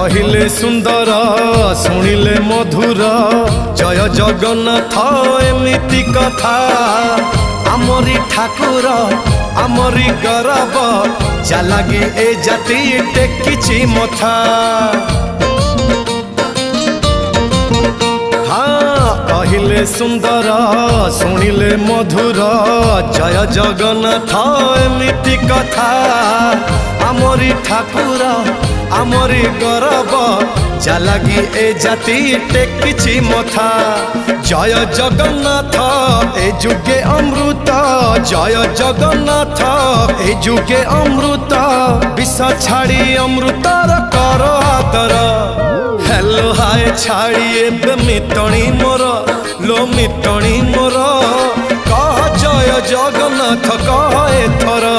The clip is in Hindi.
कहिले सुंदर शुणिले मधुर जय जगन्नाथ एमिति कथा आमरी ठाकुर आमरी गौरव जालागी ए जाति टेकिछि मथा। हाँ कहिले सुंदर शुणिले मधुर जय जगन्नाथ एमिति कथा आमरी ठाकुर आमरी गौरव जालागी ए जाति टेकिछि मथा। जय जगन्नाथ ए जुगे अमृत जय जगन्नाथ ए जुगे अमृत विष छाड़ी अमृतर कर आदर। हेलो हाय छाड़ी एबे मिटणी मोर लो मिटणी मोर कह जय जगन्नाथ कह एथर।